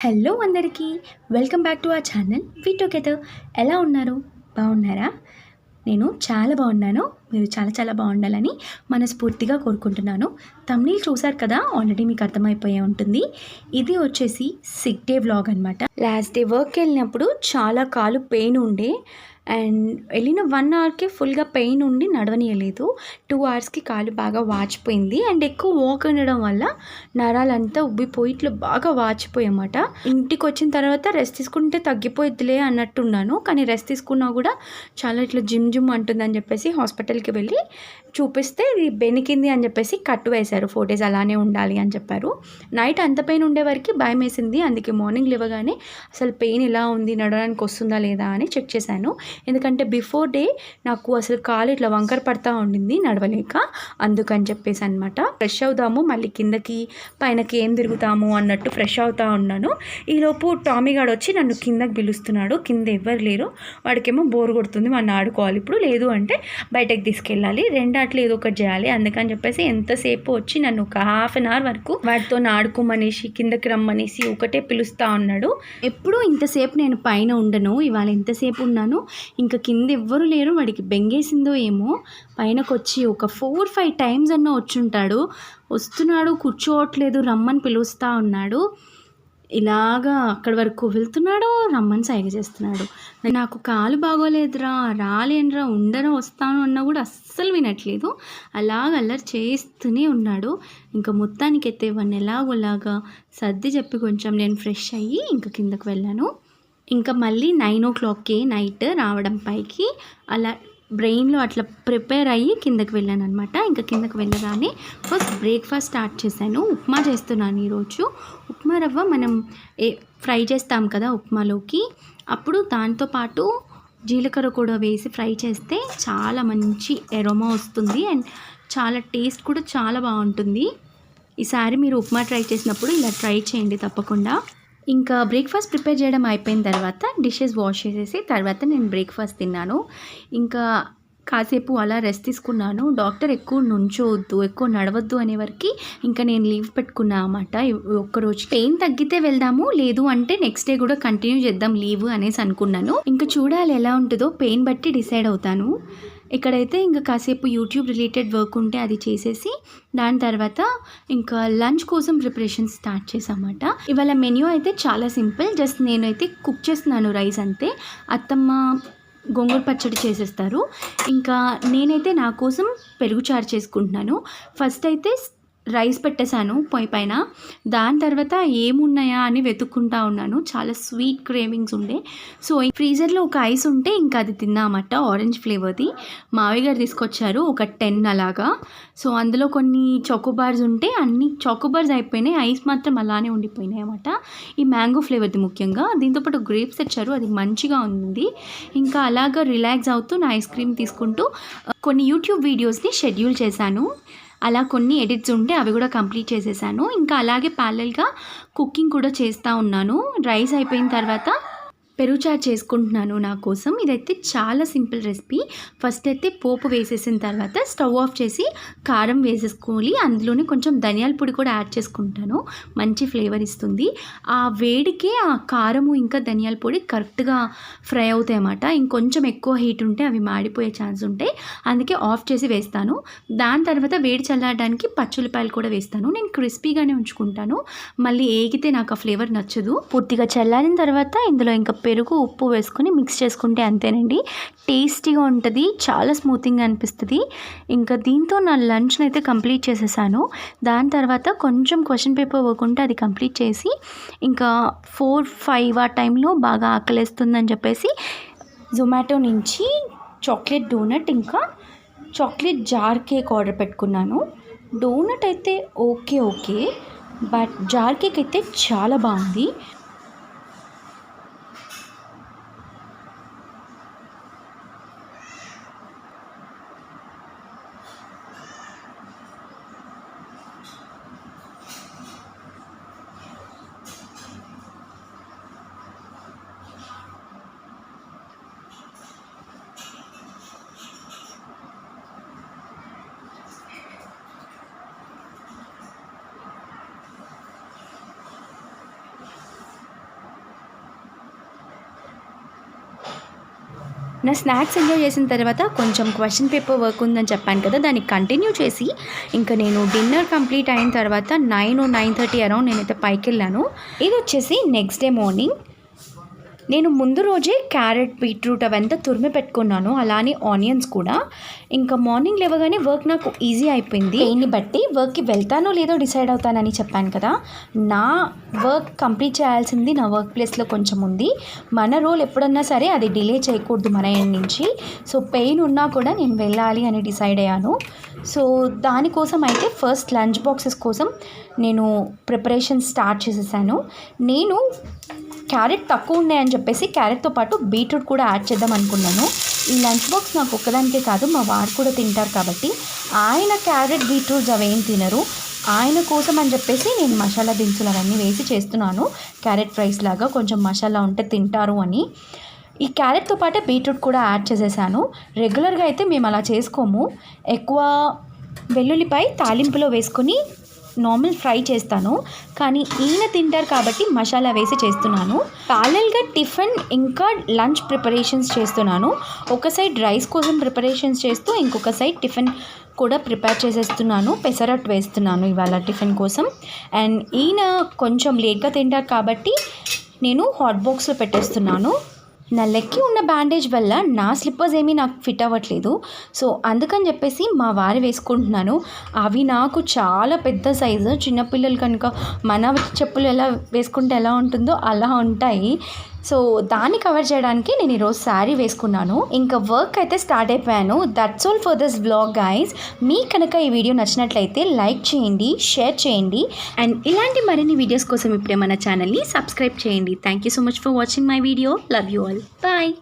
Hello అందరికీ welcome back to our channel we together. ఎలా ఉన్నారు? బాగున్నారా? నేను చాలా బాగున్నాను. మీరు చాలా చాలా బాగుండాలని మనస్ఫూర్తిగా కోరుకుంటున్నాను. థంబ్నెయిల్ చూసారు కదా, ఆల్రెడీ మీకు అర్థమైపోయే ఉంటుంది. ఇది వచ్చేసి సిక్ డే వ్లాగ్ అనమాట. లాస్ట్ డే వర్క్కి వెళ్ళినప్పుడు చాలా కాలు పెయిన్ ఉండే అండ్ వెళ్ళిన 1 అవర్కి ఫుల్గా పెయిన్ ఉండి నడవనీయలేదు. 2 అవర్స్కి కాలు బాగా వాచిపోయింది అండ్ ఎక్కువ వాక్ ఉండడం వల్ల నరాలంతా ఉబ్బిపోయి ఇట్లా బాగా వాచిపోయి అన్నమాట. ఇంటికి వచ్చిన తర్వాత రెస్ట్ తీసుకుంటే తగ్గిపోయిద్దిలే అన్నట్టున్నాను, కానీ రెస్ట్ తీసుకున్నా కూడా చాలా ఇట్లా జిమ్ అంటుందని చెప్పేసి హాస్పిటల్కి వెళ్ళి చూపిస్తే ఇది బెనికింది అని చెప్పేసి కట్టు వేశారు. 4 days అలానే ఉండాలి అని చెప్పారు. నైట్ అంత పెయిన్ ఉండే వరకు భయం వేసింది, అందుకే మార్నింగ్ లేవగానే అసలు పెయిన్ ఎలా ఉంది, నడవడానికి వస్తుందా లేదా అని చెక్ చేశాను. ఎందుకంటే బిఫోర్ డే నాకు అసలు కాలు ఇట్లా వంకర పడతా ఉండింది నడవలేక, అందుకని చెప్పేసి అనమాట. ఫ్రెష్ అవుదాము, మళ్ళీ కిందకి పైనకి ఏం తిరుగుతాము అన్నట్టు ఫ్రెష్ అవుతా ఉన్నాను. ఈలోపు టామీ గాడు వచ్చి నన్ను కిందకి పిలుస్తున్నాడు. కింద ఎవ్వరు లేరు, వాడికేమో బోర్ కొడుతుంది, వాడిని ఆడుకోవాలి ఇప్పుడు, లేదు అంటే బయటకు తీసుకెళ్ళాలి, రెండాట్లు ఏదో ఒకటి చేయాలి. అందుకని చెప్పేసి ఎంతసేపు వచ్చి నన్ను ఒక ½ an hour వరకు వాడితో ఆడుకోమనేసి కిందకి రమ్మనేసి ఒకటే పిలుస్తూ ఉన్నాడు. ఎప్పుడు ఇంతసేపు నేను పైన ఉండను, ఇవాళ ఎంతసేపు ఉన్నాను. ఇంకా కింద ఎవ్వరు లేరు, వాడికి బెంగేసిందో ఏమో. పైనకు వచ్చి ఒక 4-5 times అన్న వచ్చుంటాడు. వస్తున్నాడు, కూర్చోవట్లేదు, రమ్మని పిలుస్తూ ఉన్నాడు. ఇలాగా అక్కడి వరకు వెళ్తున్నాడు, రమ్మని సైగ చేస్తున్నాడు. నాకు కాలు బాగోలేదురా, రాలేనురా, ఉండను, వస్తాను అన్నా కూడా అస్సలు వినట్లేదు. అలాగ అల్లరి చేస్తూనే ఉన్నాడు. ఇంకా మొత్తానికి అయితే వాడిని ఎలాగోలాగా సర్ది చెప్పి కొంచెం నేను ఫ్రెష్ అయ్యి ఇంకా కిందకు వెళ్ళాను. ఇంకా మళ్ళీ 9 o'clockకి నైట్ రావడం పైకి అలా బ్రెయిన్లో అట్లా ప్రిపేర్ అయ్యి కిందకి వెళ్ళాను అనమాట. ఇంకా కిందకి వెళ్ళగానే ఫస్ట్ బ్రేక్ఫాస్ట్ స్టార్ట్ చేశాను. ఉప్మా చేస్తున్నాను ఈరోజు. ఉప్మా రవ్వ మనం ఫ్రై చేస్తాం కదా ఉప్మాలోకి, అప్పుడు దాంతోపాటు జీలకర్ర కూడా వేసి ఫ్రై చేస్తే చాలా మంచి ఎరోమా వస్తుంది అండ్ చాలా టేస్ట్ కూడా చాలా బాగుంటుంది. ఈసారి మీరు ఉప్మా ట్రై చేసినప్పుడు ఇలా ట్రై చేయండి తప్పకుండా. ఇంకా బ్రేక్ఫాస్ట్ ప్రిపేర్ చేయడం అయిపోయిన తర్వాత డిషెస్ వాష్ చేసేసి తర్వాత నేను బ్రేక్ఫాస్ట్ తిన్నాను. ఇంకా కాసేపు అలా రెస్ట్ తీసుకున్నాను. డాక్టర్ ఎక్కువ నుంచోవద్దు, ఎక్కువ నడవద్దు అనే వరకు ఇంకా నేను లీవ్ పెట్టుకున్నా అన్నమాట. ఒక్కరోజు పెయిన్ తగ్గితే వెళ్దాము, లేదు అంటే నెక్స్ట్ డే కూడా కంటిన్యూ చేద్దాం లీవ్ అనేసి అనుకున్నాను. ఇంకా చూడాలి ఎలా ఉంటుందో, పెయిన్ బట్టి డిసైడ్ అవుతాను. ఇక్కడైతే ఇంకా కాసేపు యూట్యూబ్ రిలేటెడ్ వర్క్ ఉంటే అది చేసేసి దాని తర్వాత ఇంకా లంచ్ కోసం ప్రిపరేషన్ స్టార్ట్ చేసామన్నమాట. ఇవాళ మెన్యూ అయితే చాలా సింపుల్, జస్ట్ నేనైతే కుక్ చేస్తున్నాను రైస్ అంతే. అత్తమ్మ గోంగూర పచ్చడి చేసేస్తారు. ఇంకా నేనైతే నా కోసం పెరుగు చారు చేసుకుంటున్నాను. ఫస్ట్ అయితే రైస్ పెట్టేశాను పొయ్యి పైన, దాని తర్వాత ఏమున్నాయా అని వెతుక్కుంటా ఉన్నాను. చాలా స్వీట్ క్రేవింగ్స్ ఉండే, సో ఫ్రీజర్లో ఒక ఐస్ ఉంటే ఇంకా అది తిన్నామట, ఆరెంజ్ ఫ్లేవర్ది. మావయ్య గారు తీసుకొచ్చారు ఒక 10 అలాగా. సో అందులో కొన్ని చాకోబార్స్ ఉంటే అన్ని చాకోబార్స్ అయిపోయినాయి, ఐస్ మాత్రం అలానే ఉండిపోయినాయి అన్నమాట. ఈ మ్యాంగో ఫ్లేవర్ది ముఖ్యంగా, దీంతోపాటు గ్రేప్స్ తెచ్చారు, అది మంచిగా ఉంది. ఇంకా అలాగా రిలాక్స్ అవుతూ నా ఐస్ క్రీమ్ తీసుకుంటూ కొన్ని యూట్యూబ్ వీడియోస్ని షెడ్యూల్ చేశాను. అలా కొన్ని ఎడిట్స్ ఉంటే అవి కూడా కంప్లీట్ చేసేసాను. ఇంకా అలాగే ప్యారలల్గా కుకింగ్ కూడా చేస్తూ ఉన్నాను. రైస్ అయిపోయిన తర్వాత పెరుగు చారు చేసుకుంటున్నాను నా కోసం. ఇదైతే చాలా సింపుల్ రెసిపీ. ఫస్ట్ అయితే పోపు వేసేసిన తర్వాత స్టవ్ ఆఫ్ చేసి కారం వేసేసుకోవాలి, అందులోనే కొంచెం ధనియాల పొడి కూడా యాడ్ చేసుకుంటాను, మంచి ఫ్లేవర్ ఇస్తుంది. ఆ వేడికే ఆ కారము ఇంకా ధనియాల పొడి కరెక్ట్గా ఫ్రై అవుతాయి అన్నమాట. ఇంకొంచెం ఎక్కువ హీట్ ఉంటే అవి మాడిపోయే ఛాన్స్ ఉంటాయి, అందుకే ఆఫ్ చేసి వేస్తాను. దాని తర్వాత వేడి చల్లారడానికి పచ్చుల్లిపాయలు కూడా వేస్తాను. నేను క్రిస్పీగానే ఉంచుకుంటాను, మళ్ళీ ఏగితే నాకు ఆ ఫ్లేవర్ నచ్చదు. పూర్తిగా చల్లారిన తర్వాత ఇందులో ఇంకా పెరుగు ఉప్పు వేసుకొని మిక్స్ చేసుకుంటే అంతేనండి, టేస్టీగా ఉంటుంది, చాలా స్మూతింగ్గా అనిపిస్తుంది. ఇంకా దీంతో నా లంచ్ని అయితే కంప్లీట్ చేసేసాను. దాని తర్వాత కొంచెం క్వశ్చన్ పేపర్ వర్క్ ఉంటే అది కంప్లీట్ చేసి ఇంకా 4-5 ఆ టైంలో బాగా ఆకలేస్తుందని చెప్పేసి జొమాటో నుంచి చాక్లెట్ డోనట్ ఇంకా చాక్లెట్ జార్ కేక్ ఆర్డర్ పెట్టుకున్నాను. డోనట్ అయితే ఓకే, బట్ జార్ కేక్ అయితే చాలా బాగుంది. నా స్నాక్స్ ఎంజాయ్ చేసిన తర్వాత కొంచెం క్వశ్చన్ పేపర్ వర్క్ ఉందని చెప్పాను కదా, దాన్ని కంటిన్యూ చేసి ఇంకా నేను డిన్నర్ కంప్లీట్ అయిన తర్వాత 9-9:30 అరౌండ్ నేనైతే పైకి వెళ్ళాను. ఇది వచ్చేసి నెక్స్ట్ డే మార్నింగ్. నేను ముందు రోజే క్యారెట్, బీట్రూట్ అవంతా తురిమి పెట్టుకున్నాను, అలానే ఆనియన్స్ కూడా. ఇంకా మార్నింగ్ లేవగానే వర్క్ నాకు ఈజీ అయిపోయింది. దీన్ని బట్టి వర్క్కి వెళ్తానో లేదో డిసైడ్ అవుతానని చెప్పాను కదా. నా వర్క్ కంప్లీట్ చేయాల్సింది నా వర్క్ ప్లేస్లో కొంచెం ఉంది. మన రోల్ ఎప్పుడన్నా సరే అది డిలే చేయకూడదు మన ఎండ్ నుంచి. సో పెయిన్ ఉన్నా కూడా నేను వెళ్ళాలి అని డిసైడ్ అయ్యాను. సో దానికోసం అయితే ఫస్ట్ లంచ్ బాక్సెస్ కోసం నేను ప్రిపరేషన్ స్టార్ట్ చేసేసాను. నేను క్యారెట్ తక్కువ ఉన్నాయని చెప్పేసి క్యారెట్తో పాటు బీట్రూట్ కూడా యాడ్ చేద్దాం అనుకున్నాను. ఈ లంచ్ బాక్స్ నాకు ఒక్కదానికే కాదు, మా వారు కూడా తింటారు కాబట్టి ఆయన క్యారెట్, బీట్రూట్స్ అవేం తినరు. ఆయన కోసం అని చెప్పేసి నేను మసాలా దినుసులు అవన్నీ వేసి చేస్తున్నాను. క్యారెట్ ఫ్రైస్ లాగా కొంచెం మసాలా ఉంటే తింటారు అని. ఈ క్యారెట్తో పాటే బీట్రూట్ కూడా యాడ్ చేసేసాను. రెగ్యులర్గా అయితే మేము అలా చేసుకోము. ఎక్కువ వెల్లుల్లిపై తాలింపులో వేసుకొని నార్మల్ ఫ్రై చేస్తాను, కానీ ఈయన తింటారు కాబట్టి మసాలా వేసి చేస్తున్నాను. ప్యారలల్గా టిఫిన్ ఇంకా లంచ్ ప్రిపరేషన్స్ చేస్తున్నాను. ఒక సైడ్ రైస్ కోసం ప్రిపరేషన్స్ చేస్తూ ఇంకొక సైడ్ టిఫిన్ కూడా ప్రిపేర్ చేసేస్తున్నాను. పెసరట్టు వేస్తున్నాను ఇవాళ టిఫిన్ కోసం. అండ్ ఈయన కొంచెం లేట్గా తింటారు కాబట్టి నేను హాట్ బాక్స్లో పెట్టేస్తున్నాను. నా లెగ్కి ఉన్న బ్యాండేజ్ వల్ల నా స్లిప్పర్స్ ఏమీ నాకు ఫిట్ అవ్వట్లేదు. సో అందుకని చెప్పేసి మా వారి వేసుకుంటున్నాను. అవి నాకు చాలా పెద్ద సైజు. చిన్నపిల్లలు కనుక మన చెప్పులు ఎలా వేసుకుంటే ఎలా ఉంటుందో అలా ఉంటాయి. సో దాన్ని కవర్ చేయడానికి నేను ఈరోజు శారీ వేసుకున్నాను. ఇంకా వర్క్ అయితే స్టార్ట్ అయిపోయాను. That's all for this vlog guys. మీకు కనుక ఈ వీడియో నచ్చినట్లయితే లైక్ చేయండి, షేర్ చేయండి, అండ్ ఇలాంటి మరిన్ని వీడియోస్ కోసం ఇప్పుడే మన ఛానల్ని సబ్స్క్రైబ్ చేయండి. Thank you so much for watching my video. Love you all. Bye.